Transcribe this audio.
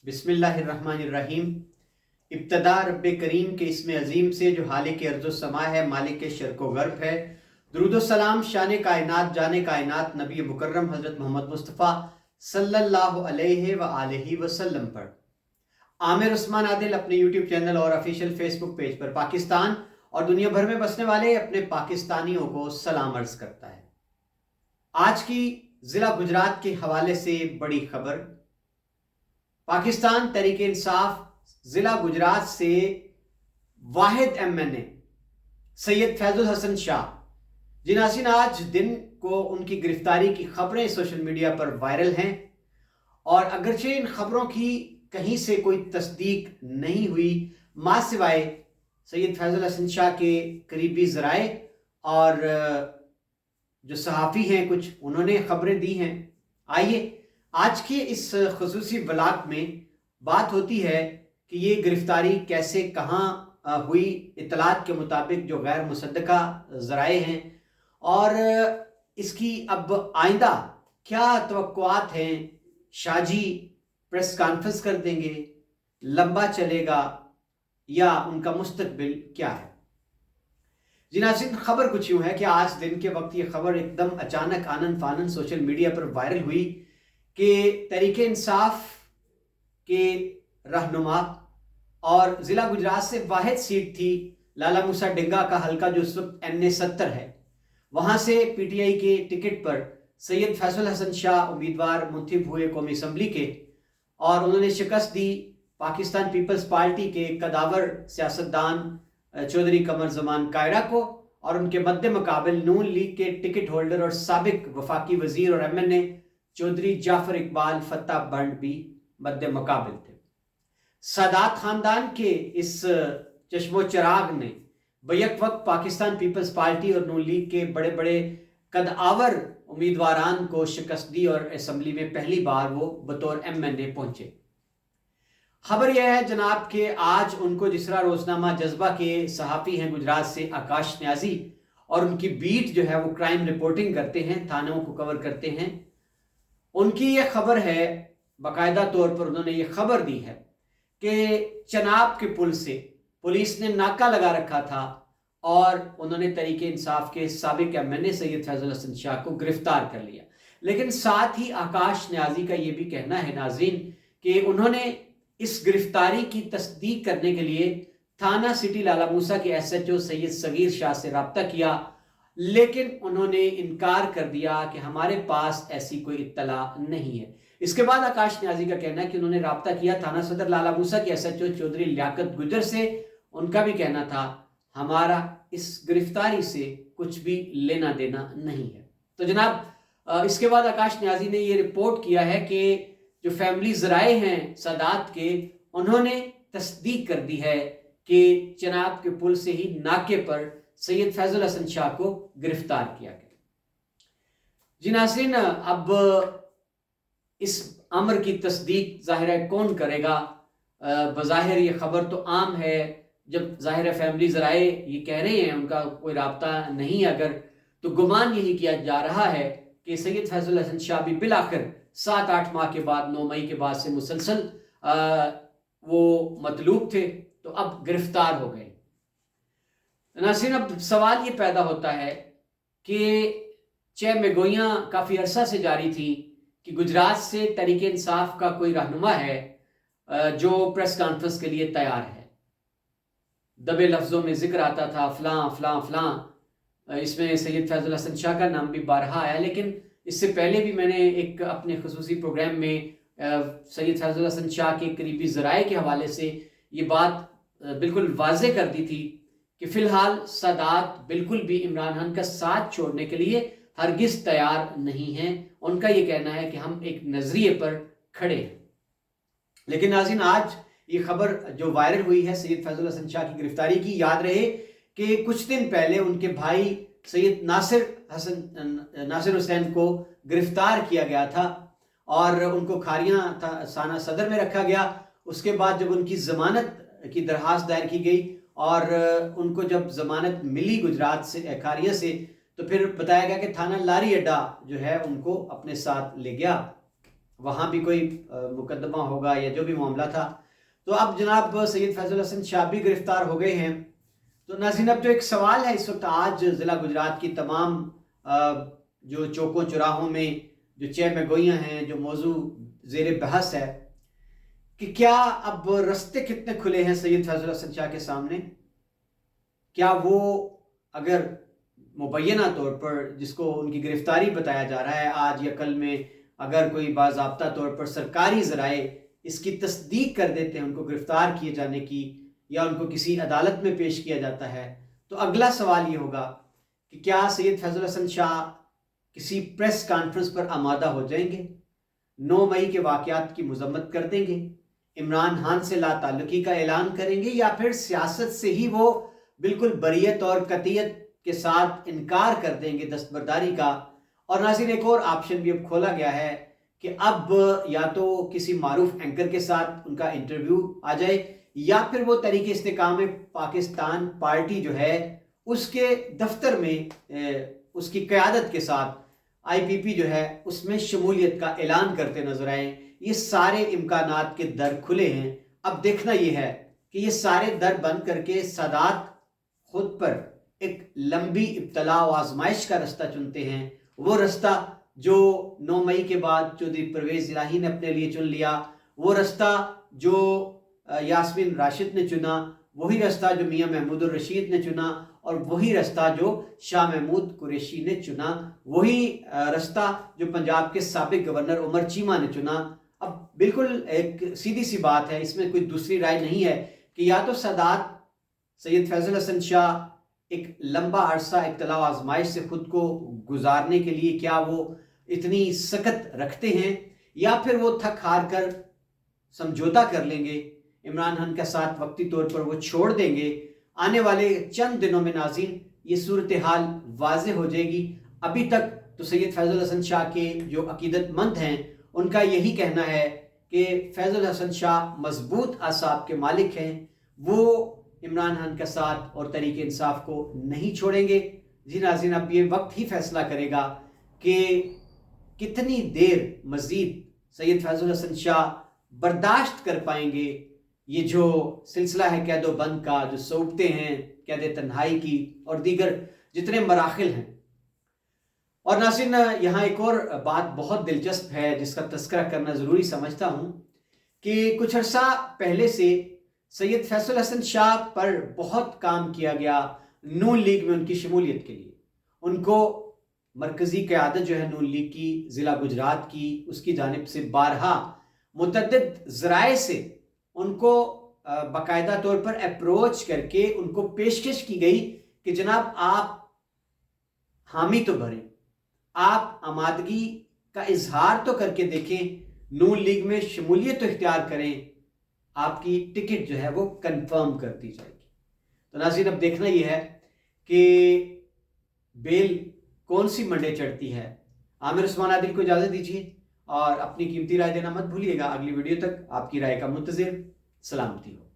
बिस्मिल्लाहिर्रहमानिर्रहीम। इब्तदा रब करीम के इसमें अजीम से जो हालिक अर्ज़ व समा है, मालिक शर्क़ व गर्ब है। दुरूद व सलाम शान कायनात जाने कायनात नबी मुकर्रम हज़रत मोहम्मद मुस्तफ़ा सल्लल्लाहु अलैहि व आलिहि वसल्लम पर। आमिर उस्मान आदिल अपने यूट्यूब चैनल और ऑफिशियल फेसबुक पेज पर पाकिस्तान और दुनिया भर में बसने वाले अपने पाकिस्तानियों को सलाम अर्ज़ करता है। आज की ज़िला गुजरात के हवाले से बड़ी खबर। पाकिस्तान तहरीक इंसाफ ज़िला गुजरात से वाहिद MNA सैयद फैजुल हसन शाह, जिनासिन आज दिन को उनकी गिरफ्तारी की खबरें सोशल मीडिया पर वायरल हैं और अगरचे इन खबरों की कहीं से कोई तस्दीक नहीं हुई, मां सिवाय सैयद फैजुल हसन शाह के करीबी ज़राए और जो सहाफ़ी हैं कुछ, उन्होंने खबरें दी हैं। आइए आज के इस खुसूसी व्लॉग में बात होती है कि ये गिरफ्तारी कैसे, कहाँ हुई, इत्तलात के मुताबिक जो गैर मुसद्दका ज़राए हैं, और इसकी अब आइंदा क्या तवक्कुआत हैं। शाहजी प्रेस कॉन्फ्रेंस कर देंगे, लंबा चलेगा, या उनका मुस्तकबिल क्या है। जी नाज़रीन, खबर कुछ यूँ है कि आज दिन के वक्त ये खबर एकदम अचानक आनन फानन सोशल मीडिया पर वायरल हुई कि तहरीक इंसाफ के रहनुमा और ज़िला गुजरात से वाहिद सीट थी लाला मूसा डेंगा का हल्का जो इस वक्त NA 70 है, वहाँ से PTI के टिकट पर सैयद फैजुल हसन शाह उम्मीदवार मुंतखब हुए कौमी असम्बली के, और उन्होंने शिकस्त दी पाकिस्तान पीपल्स पार्टी के कदावर सियासतदान चौधरी कमर जमान कायरा को, और उनके मद्दे मुकाबिल नून लीग के टिकट होल्डर और साबिक वफाकी वजीर और MNA चौधरी जाफर इकबाल फत्ता बंड भी मद्दे मुकाबिल थे। सादात खानदान के इस चश्मो चिराग ने बैक वक्त पाकिस्तान पीपल्स पार्टी और नून लीग के बड़े बड़े कदावर उम्मीदवारान को शिकस्त दी और असम्बली में पहली बार वो बतौर MNA पहुंचे। खबर यह है जनाब कि आज उनको जिसरा रोजनामा जज्बा के सहाफ़ी हैं गुजरात से आकाश न्याजी, और उनकी बीट जो है वो क्राइम रिपोर्टिंग करते हैं, थानों को कवर करते हैं। उनकी ये खबर है, बाकायदा तौर पर उन्होंने ये खबर दी है कि चनाब के पुल से पुलिस ने नाका लगा रखा था और उन्होंने तहरीक इंसाफ के साबिक MNA सैयद फैजुल हसन शाह को गिरफ्तार कर लिया। लेकिन साथ ही आकाश न्याजी का ये भी कहना है नाज़रीन कि उन्होंने इस गिरफ्तारी की तस्दीक करने के लिए थाना सिटी लाला मूसा के SHO सैयद सगीर शाह से रब्ता किया, लेकिन उन्होंने इनकार कर दिया कि हमारे पास ऐसी कोई इत्तला नहीं है। इसके बाद आकाश न्याजी का कहना है कि उन्होंने रब्ता किया थाना सदर लाला मूसा के SHO चौधरी लियाकत गुजर से। उनका भी कहना था हमारा इस गिरफ्तारी से कुछ भी लेना देना नहीं है। तो जनाब इसके बाद आकाश न्याजी ने ये रिपोर्ट किया है कि जो फैमिली ज़राए हैं सादात के, उन्होंने तस्दीक कर दी है कि चनाब के पुल से ही नाके पर सैयद फैजुल हसन शाह को गिरफ्तार किया गया। जी नाज़रीन, अब इस अमर की तस्दीक ज़ाहिर है कौन करेगा। बज़ाहिर ये खबर तो आम है, जब ज़ाहिर है फैमिली ज़राए ये कह रहे हैं उनका कोई राब्ता नहीं, अगर तो गुमान यही किया जा रहा है कि सैयद फैजुल हसन शाह भी बिलाखिर 7-8 माह के बाद 9 मई के बाद से मुसलसल वो मतलूब थे, तो अब गिरफ्तार हो गए। नाज़रीन, अब सवाल ये पैदा होता है कि चह में काफ़ी अरसा से जारी थी कि गुजरात से तहरीक इंसाफ का कोई रहनुमा है जो प्रेस कॉन्फ्रेंस के लिए तैयार है। दबे लफ्ज़ों में जिक्र आता था फ़लाँ फ़लाँ फ़लाँ, इसमें सैयद फैजुल हसन शाह का नाम भी बारहा आया, लेकिन इससे पहले भी मैंने एक अपने खुसूसी प्रोग्राम में सैयद फैजुल हसन शाह के करीबी ज़राए के हवाले से ये बात बिल्कुल वाज़े कर दी थी कि फ़िलहाल सादात बिल्कुल भी इमरान खान का साथ छोड़ने के लिए हरगिज़ तैयार नहीं हैं। उनका ये कहना है कि हम एक नज़रिए पर खड़े हैं। लेकिन नाज़रीन, आज ये खबर जो वायरल हुई है सैयद फैजुल हसन शाह की गिरफ्तारी की, याद रहे कि कुछ दिन पहले उनके भाई सैयद नासिर हुसैन को गिरफ्तार किया गया था और उनको खारियां साना सदर में रखा गया। उसके बाद जब उनकी ज़मानत की दरख्वास्त दायर की गई और उनको जब ज़मानत मिली गुजरात से खारिया से, तो फिर बताया गया कि थाना लारी अड्डा जो है उनको अपने साथ ले गया। वहाँ भी कोई मुकदमा होगा या जो भी मामला था। तो अब जनाब सैयद फैजुल हसन शाह भी गिरफ्तार हो गए हैं। तो नाज़रीन, अब जो एक सवाल है इस वक्त आज ज़िला गुजरात की तमाम जो चौकों चौराहों में जो चह गोइयाँ हैं, जो मौजू ज़ेर बहस है कि क्या अब रस्ते कितने खुले हैं सैयद फैजुल हसन शाह के सामने। क्या वो अगर मुबैना तौर पर जिसको उनकी गिरफ्तारी बताया जा रहा है आज या कल में, अगर कोई बाज़ाब्ता तौर पर सरकारी ज़राए इसकी तस्दीक कर देते हैं उनको गिरफ्तार किए जाने की, या उनको किसी अदालत में पेश किया जाता है, तो अगला सवाल ये होगा कि क्या सैयद फैजुल हसन शाह किसी प्रेस कॉन्फ्रेंस पर आमादा हो जाएंगे, 9 मई के वाक़यात की मज़म्मत कर देंगे, इमरान खान से लाताल्लुकी का ऐलान करेंगे, या फिर सियासत से ही वो बिल्कुल बरियत और कतियत के साथ इनकार कर देंगे दस्तबरदारी का। और नाज़रीन, एक और ऑप्शन भी अब खोला गया है कि अब या तो किसी मारूफ एंकर के साथ उनका इंटरव्यू आ जाए, या फिर वो तरीके इस्तेकाम पाकिस्तान पार्टी जो है उसके दफ्तर में उसकी क़यादत के साथ IPP जो है उसमें शमूलियत का ऐलान करते नजर आए। ये सारे इम्कानात के दर खुले हैं। अब देखना ये है कि ये सारे दर बंद करके सादात खुद पर एक लंबी इब्तला व आजमाइश का रास्ता चुनते हैं, वो रास्ता जो 9 मई के बाद चौधरी परवेज़ इलाही ने अपने लिए चुन लिया, वो रास्ता जो यास्मीन राशिद ने चुना, वही रास्ता जो मियां महमूद रशीद ने चुना, और वही रास्ता जो शाह महमूद कुरैशी ने चुना, वही रास्ता जो पंजाब के साबिक गवर्नर उमर चीमा ने चुना। अब बिल्कुल एक सीधी सी बात है, इसमें कोई दूसरी राय नहीं है कि या तो सादात सैयद फैजुल हसन शाह एक लंबा अरसा इब्तला आजमाइश से खुद को गुजारने के लिए क्या वो इतनी सकत रखते हैं, या फिर वो थक हार कर समझौता कर लेंगे, इमरान खान के साथ वक्ती तौर पर वो छोड़ देंगे। आने वाले चंद दिनों में नाज़रीन ये सूरत हाल वाज़ेह हो जाएगी। अभी तक तो सैयद फैजुल हसन शाह के जो अकीदतमंद हैं उनका यही कहना है कि फैजुल हसन शाह मजबूत आसाब के मालिक हैं, वो इमरान खान के साथ और तरीके इंसाफ को नहीं छोड़ेंगे। जी नाज़रीन, अब ये वक्त ही फैसला करेगा कि कितनी देर मज़ीद सैयद फैजुल हसन शाह बर्दाश्त कर पाएंगे ये जो सिलसिला है कैदो बंद का, जो सोबते हैं कैद तन्हाई की और दीगर जितने मराहिल हैं। और नाज़रीन, यहाँ एक और बात बहुत दिलचस्प है जिसका तस्करा करना ज़रूरी समझता हूँ कि कुछ अर्सा पहले से सैयद फैजुल हसन शाह पर बहुत काम किया गया नून लीग में उनकी शमूलियत के लिए। उनको मरकज़ी क़यादत जो है नून लीग की ज़िला गुजरात की, उसकी जानिब से बारहा मुतअद्दिद ज़राए से उनको बाकायदा तौर पर अप्रोच करके उनको पेशकश की गई कि जनाब आप हामी तो भरें, आप आमादगी का इजहार तो करके देखें, नून लीग में शमूलियत तो इख्तियार करें, आपकी टिकट जो है वो कंफर्म कर दी जाएगी। तो नाज़रीन, अब देखना यह है कि बेल कौन सी मंडे चढ़ती है। आमिर उस्मान आदिल को इजाज़त दीजिए और अपनी कीमती राय देना मत भूलिएगा। अगली वीडियो तक आपकी राय का मुंतज़िर। सलामती हो।